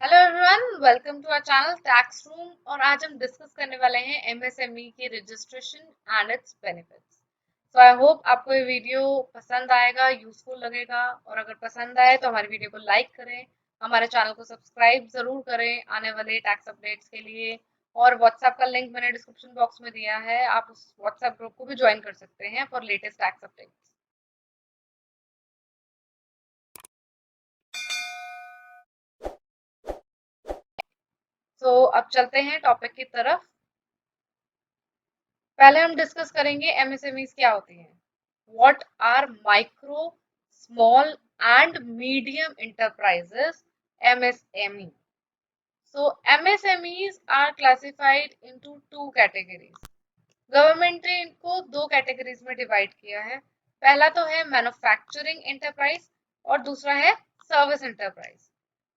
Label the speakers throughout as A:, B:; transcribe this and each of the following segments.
A: Hello everyone, welcome to our channel tax room. और आज हम डिस्कस करने वाले हैं एमएसएमई की registration and its benefits. So I hope आपको ये वीडियो पसंद आएगा, यूजफुल लगेगा। और अगर पसंद आए तो हमारी वीडियो को लाइक करें, हमारे चैनल को सब्सक्राइब जरूर करें आने वाले टैक्स अपडेट्स के लिए। और व्हाट्सएप का लिंक मैंने डिस्क्रिप्शन बॉक्स में दिया है, आप उस व्हाट्सएप ग्रुप को भी ज्वाइन कर सकते हैं फॉर लेटेस्ट टैक्स अपडेट्स। सो अब चलते हैं टॉपिक की तरफ। पहले हम डिस्कस करेंगे एमएसएमईज क्या होती हैं। What are micro, small and medium enterprises, MSME. So MSMEs are classified into two categories. Government ने इनको दो कैटेगरीज में डिवाइड किया है। पहला तो है मैन्युफैक्चरिंग इंटरप्राइज और दूसरा है सर्विस इंटरप्राइज।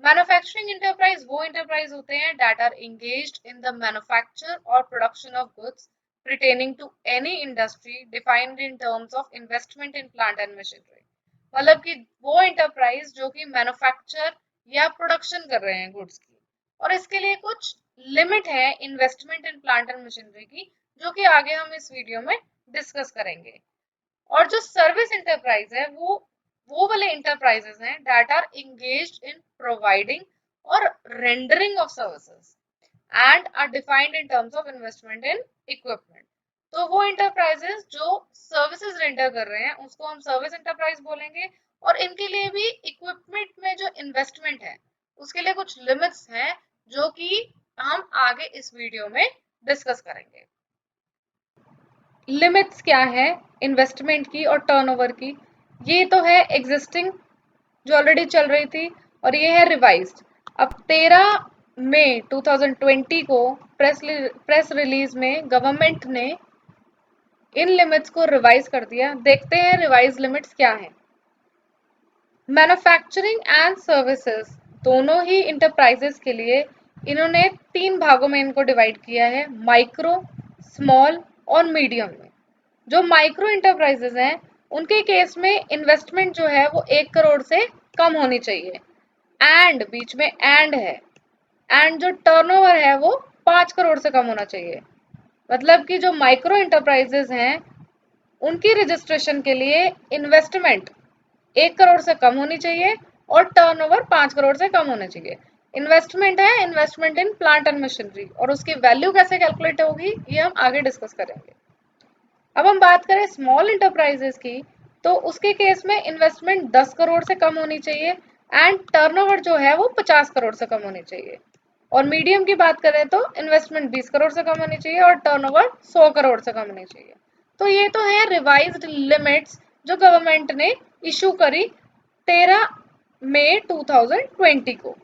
A: मैन्युफैक्चरिंग इंटरप्राइज वो इंटरप्राइज होते हैं that are engaged in the manufacture और production of goods pertaining to any industry defined in terms of investment in plant and machinery। मतलब कि वो इंटरप्राइज जो कि मैन्युफैक्चर या प्रोडक्शन कर रहे हैं गुड्स की, और इसके लिए कुछ लिमिट है investment in plant and machinery की, जो कि आगे हम इस वीडियो में डिस्कस करेंगे। और जो सर्विस इंटरप्राइज है वो वाले इंटरप्राइजेस हैं that are engaged in providing और rendering of services and are defined in terms of investment in equipment. तो वो इंटरप्राइजेस जो सर्विसेज रेंडर कर रहे हैं उसको हम सर्विस इंटरप्राइज बोलेंगे। और इनके लिए भी इक्विपमेंट में जो इन्वेस्टमेंट है उसके लिए कुछ लिमिट्स हैं, जो कि हम आगे इस वीडियो में डिस्कस करेंगे। लिमिट्स क्या है इन्वेस्टमेंट की और टर्नओवर की? ये तो है एग्जिस्टिंग जो ऑलरेडी चल रही थी, और ये है रिवाइज्ड। अब 13 मई 2020 को प्रेस रिलीज में गवर्नमेंट ने इन लिमिट्स को रिवाइज कर दिया। देखते हैं रिवाइज लिमिट्स क्या हैं। मैन्युफैक्चरिंग एंड सर्विसेज दोनों ही इंटरप्राइजेस के लिए इन्होंने तीन भागों में इनको डिवाइड किया है, माइक्रो, स्मॉल और मीडियम में। जो माइक्रो इंटरप्राइजेस हैं उनके केस में इन्वेस्टमेंट जो है वो 1 करोड़ से कम होनी चाहिए। एंड बीच में एंड है, एंड जो टर्नओवर है वो 5 करोड़ से कम होना चाहिए। मतलब कि जो माइक्रो इंटरप्राइजेस हैं उनकी रजिस्ट्रेशन के लिए इन्वेस्टमेंट 1 करोड़ से कम होनी चाहिए और टर्नओवर 5 करोड़ से कम होना चाहिए। इन्वेस्टमेंट है investment in plant and machinery, और उसकी वैल्यू कैसे कैलकुलेट होगी ये हम आगे डिस्कस करेंगे। अब हम बात करें स्मॉल इंटरप्राइजेस की, तो उसके केस में इन्वेस्टमेंट 10 करोड़ से कम होनी चाहिए एंड टर्नओवर जो है वो 50 करोड़ से कम होनी चाहिए। और मीडियम की बात करें तो इन्वेस्टमेंट 20 करोड़ से कम होनी चाहिए और टर्नओवर 100 करोड़ से कम होनी चाहिए। तो ये तो है रिवाइज्ड लिमिट्स जो गवर्नमेंट ने इशू करी 13 मई 2020 को।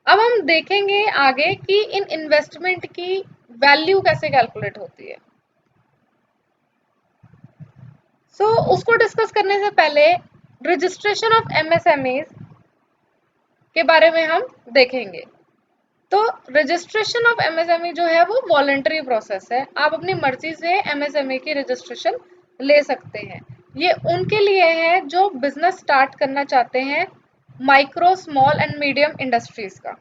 A: अब हम देखेंगे आगे कि इन इन्वेस्टमेंट की वैल्यू कैसे कैलकुलेट होती है। उसको डिस्कस करने से पहले रजिस्ट्रेशन ऑफ एमएसएमईज के बारे में हम देखेंगे। तो रजिस्ट्रेशन ऑफ एमएसएमई जो है वो वॉलंटरी प्रोसेस है। आप अपनी मर्जी से एमएसएमई की रजिस्ट्रेशन ले सकते हैं। ये उनके लिए है जो बिजनेस स्टार्ट करना चाहते हैं, micro, small and medium industries का।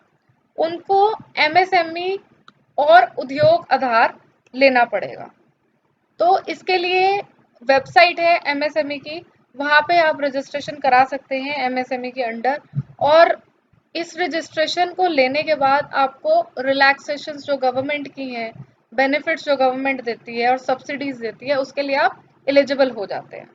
A: उनको एमएसएमई और उद्योग आधार लेना पड़ेगा। तो इसके लिए वेबसाइट है एमएसएमई की, वहाँ पे आप रजिस्ट्रेशन करा सकते हैं एमएसएमई के अंडर। और इस रजिस्ट्रेशन को लेने के बाद आपको रिलैक्सेशंस जो गवर्नमेंट की हैं, बेनिफिट्स जो गवर्नमेंट देती है और सब्सिडीज देती है, उसके लिए आप एलिजिबल हो जाते हैं।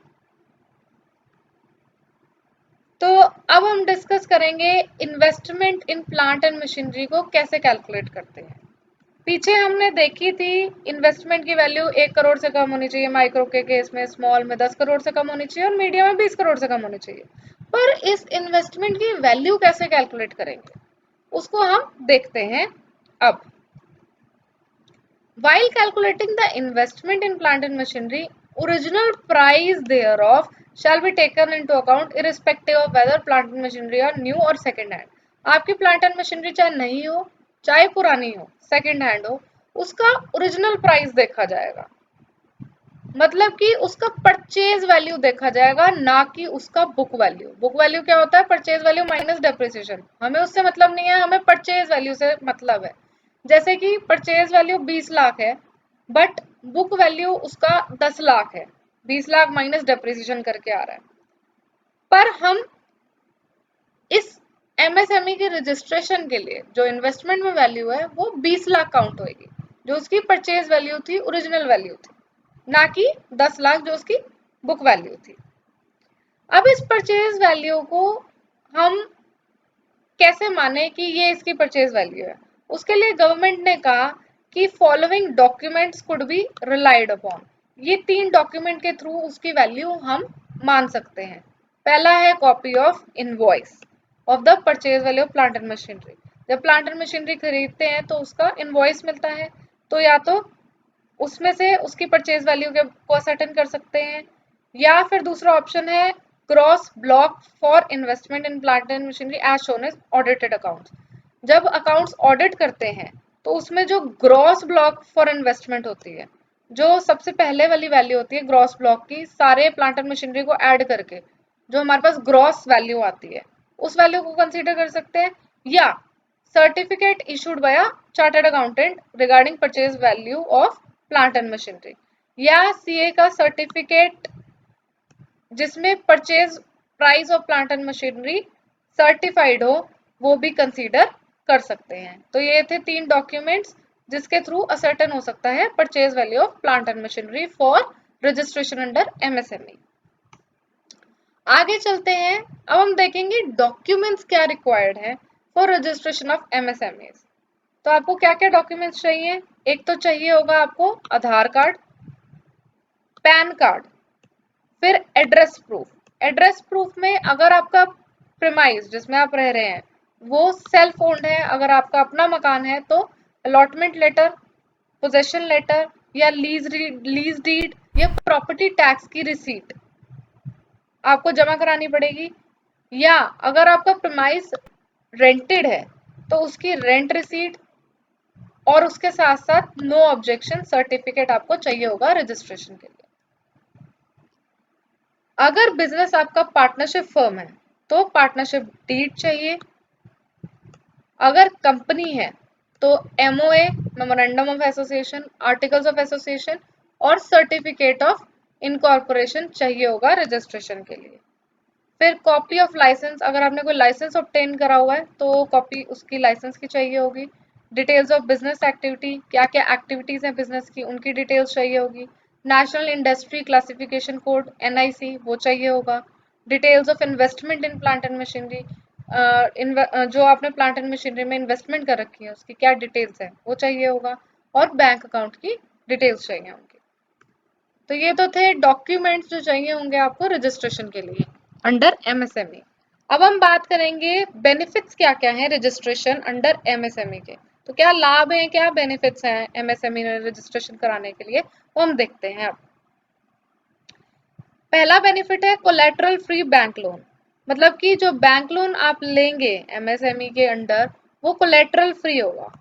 A: तो अब हम डिस्कस करेंगे investment in plant and machinery को कैसे कैलकुलेट करते हैं। पीछे हमने देखी थी इन्वेस्टमेंट की वैल्यू 1 करोड़ से कम होनी चाहिए माइक्रो के केस में, स्मॉल में 10 करोड़ से कम होनी चाहिए और मीडियम में 20 करोड़ से कम होनी चाहिए। पर इस इन्वेस्टमेंट की वैल्यू कैसे कैलकुलेट करेंगे उसको हम देखते हैं अब। While calculating the investment in plant and machinery, original price thereof shall be taken into account irrespective of whether plant and machinery are new or second hand। आपकी प्लांट एंड मशीनरी चाहे नई हो चाहे पुरानी हो, सेकंड हैंड हो, उसका original price देखा जाएगा। मतलब कि उसका परचेज वैल्यू देखा जाएगा, ना कि उसका बुक वैल्यू। बुक वैल्यू क्या होता है? Purchase value minus depreciation. हमें उससे मतलब नहीं है, हमें परचेज वैल्यू से मतलब है। जैसे कि परचेज वैल्यू 20 लाख है, बट बुक वैल्यू उसका 10 लाख है, 20 लाख माइनस डेप्रिसिएशन करके आ रहा है। पर हम इस एमएसएमई के रजिस्ट्रेशन के लिए जो इन्वेस्टमेंट में वैल्यू है वो 20 लाख काउंट होगी, जो उसकी परचेज वैल्यू थी, ओरिजिनल वैल्यू थी, ना कि 10 लाख जो उसकी बुक वैल्यू थी। अब इस परचेज वैल्यू को हम कैसे माने कि ये इसकी परचेज वैल्यू है? उसके लिए गवर्नमेंट ने कहा कि following documents could be relied upon. ये 3 डॉक्यूमेंट के थ्रू उसकी वैल्यू हम मान सकते हैं। पहला है copy of invoice of the purchase value of plant and machinery. जब प्लांट एंड मशीनरी खरीदते हैं तो उसका इनवॉइस मिलता है, तो या तो उसमें से उसकी परचेज वैल्यू को असर्टेन कर सकते हैं, या फिर दूसरा ऑप्शन है gross block for investment in plant and machinery as shown as audited accounts. जब अकाउंट्स ऑडिट करते हैं तो उसमें जो ग्रॉस ब्लॉक फॉर इन्वेस्टमेंट होती है, जो सबसे पहले वाली वैल्यू होती है ग्रॉस ब्लॉक की, सारे प्लांट एंड मशीनरी को ऐड करके जो हमारे पास ग्रॉस वैल्यू आती है, उस वैल्यू को कंसीडर कर सकते हैं। या certificate issued by a chartered accountant regarding purchase value of plant and machinery, या सीए का सर्टिफिकेट जिसमें purchase price of plant and machinery certified हो, वो भी कंसीडर कर सकते हैं। तो ये थे 3 डॉक्यूमेंट्स जिसके थ्रू असर्टेन हो सकता है purchase value of plant and machinery for registration under MSME. आगे चलते हैं, अब हम देखेंगे डॉक्यूमेंट्स क्या रिक्वायर्ड है फॉर रजिस्ट्रेशन ऑफ एमएसएमई। तो आपको क्या क्या डॉक्यूमेंट्स चाहिए? एक तो चाहिए होगा आपको आधार कार्ड, पैन कार्ड, फिर एड्रेस प्रूफ। एड्रेस प्रूफ में अगर आपका प्रीमाइस जिसमें आप रह रहे हैं वो सेल्फ ओन्ड है, अगर आपका अपना मकान है तो अलॉटमेंट लेटर, पोजेशन लेटर, या लीज डीड, या प्रॉपर्टी टैक्स की रिसीट आपको जमा करानी पड़ेगी। या अगर आपका प्रीमाइस रेंटेड है तो उसकी रेंट रिसीट, और उसके साथ साथ नो ऑब्जेक्शन सर्टिफिकेट आपको चाहिए होगा रजिस्ट्रेशन के लिए। अगर बिजनेस आपका पार्टनरशिप फर्म है तो पार्टनरशिप डीड चाहिए। अगर कंपनी है तो MOA, memorandum of association, articles of association और सर्टिफिकेट ऑफ इनकॉर्पोरेशन चाहिए होगा रजिस्ट्रेशन के लिए। फिर कॉपी ऑफ लाइसेंस, अगर आपने कोई लाइसेंस ऑब्टेन करा हुआ है तो कॉपी उसकी लाइसेंस की चाहिए होगी। डिटेल्स ऑफ बिजनेस एक्टिविटी, क्या क्या एक्टिविटीज हैं बिजनेस की, उनकी डिटेल्स चाहिए होगी। National industry classification code NIC वो चाहिए होगा। Details of investment in plant and machinery, जो आपने प्लांट एंड मशीनरी में इन्वेस्टमेंट कर रखी है उसकी क्या डिटेल्स है वो चाहिए होगा। और बैंक अकाउंट की डिटेल्स चाहिए होंगी। तो ये तो थे डॉक्यूमेंट्स जो चाहिए होंगे आपको रजिस्ट्रेशन के लिए अंडर एमएसएमई। अब हम बात करेंगे बेनिफिट्स क्या क्या हैं रजिस्ट्रेशन अंडर एमएसएमई के। तो क्या लाभ हैं, क्या बेनिफिट्स हैं एमएसएमई में रजिस्ट्रेशन कराने के लिए, वो हम देखते हैं अब। पहला बेनिफिट है कोलेटरल फ्री बैंक लोन। मतलब कि जो बैंक लोन आप लेंगे एमएसएमई के अंडर वो कोलेटरल फ्री होगा,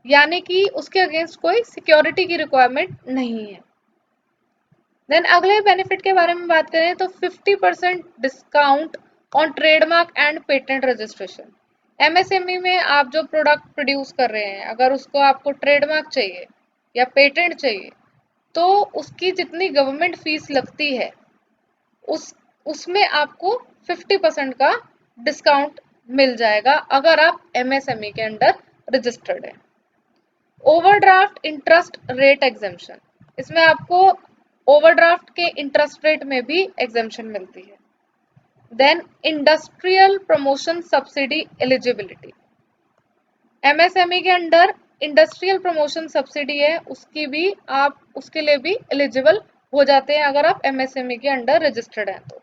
A: यानी कि उसके अगेंस्ट कोई सिक्योरिटी की रिक्वायरमेंट नहीं है। देन अगले बेनिफिट के बारे में बात करें तो 50% discount on trademark and patent registration. MSME में आप जो प्रोडक्ट प्रोड्यूस कर रहे हैं, अगर उसको आपको ट्रेडमार्क चाहिए या पेटेंट चाहिए तो उसकी जितनी गवर्नमेंट फीस लगती है उस उसमें आपको 50% का डिस्काउंट मिल जाएगा अगर आप एमएसएमई के अंडर रजिस्टर्ड है। ओवरड्राफ्ट इंटरेस्ट रेट एग्जेम्पशन, इसमें आपको ओवरड्राफ्ट के इंटरेस्ट रेट में भी एग्जेम्पशन मिलती है। Then industrial promotion subsidy eligibility, MSME के अंडर इंडस्ट्रियल प्रमोशन सब्सिडी है उसकी भी आप उसके लिए भी एलिजिबल हो जाते हैं अगर आप एमएसएमई के अंडर रजिस्टर्ड हैं तो।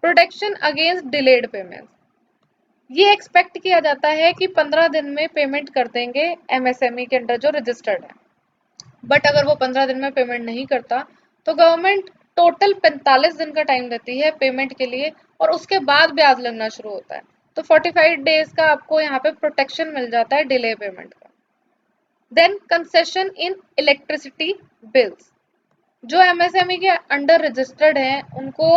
A: प्रोटेक्शन अगेंस्ट डिलेड पेमेंट, ये एक्सपेक्ट किया जाता है कि 15 दिन में पेमेंट कर देंगे एमएसएमई के अंडर जो रजिस्टर्ड है। बट अगर वो 15 दिन में पेमेंट नहीं करता तो गवर्नमेंट टोटल 45 दिन का टाइम देती है पेमेंट के लिए, और उसके बाद ब्याज लगना शुरू होता है। तो 45 डेज का आपको यहाँ पे प्रोटेक्शन मिल जाता है डिले पेमेंट का। Then concession in electricity bills, जो एमएसएमई के अंडर रजिस्टर्ड हैं उनको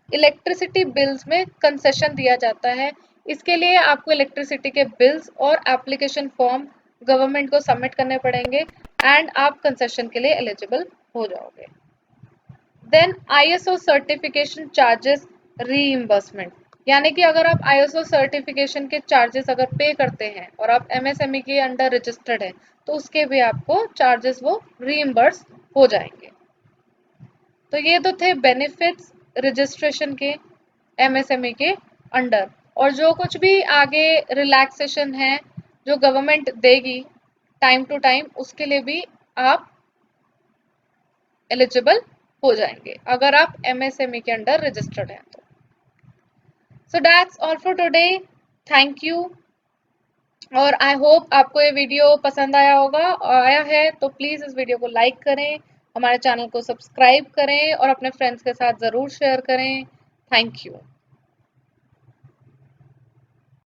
A: इलेक्ट्रिसिटी बिल्स में कंसेशन दिया जाता है। इसके लिए आपको इलेक्ट्रिसिटी के बिल्स और एप्लीकेशन फॉर्म गवर्नमेंट को सबमिट करने पड़ेंगे एंड आप कंसेशन के लिए एलिजिबल हो जाओगे। Then ISO certification charges reimbursement, यानी कि अगर आप आईएसओ सर्टिफिकेशन के चार्जेस अगर पे करते हैं और आप एमएसएमई के अंडर रजिस्टर्ड है तो उसके भी आपको चार्जेस वो रीइंबर्स हो जाएंगे। तो ये तो थे बेनिफिट्स रजिस्ट्रेशन के एमएसएमई के अंडर। और जो कुछ भी आगे रिलैक्सेशन है जो गवर्नमेंट देगी टाइम टू टाइम, उसके लिए भी आप एलिजिबल हो जाएंगे अगर आप एमएसएमई के अंडर रजिस्टर्ड हैं तो। So that's all for today, thank you. और आई होप आपको ये वीडियो पसंद आया होगा, और आया है तो प्लीज़ इस वीडियो को लाइक करें, हमारे चैनल को सब्सक्राइब करें और अपने फ्रेंड्स के साथ ज़रूर शेयर करें। Thank you.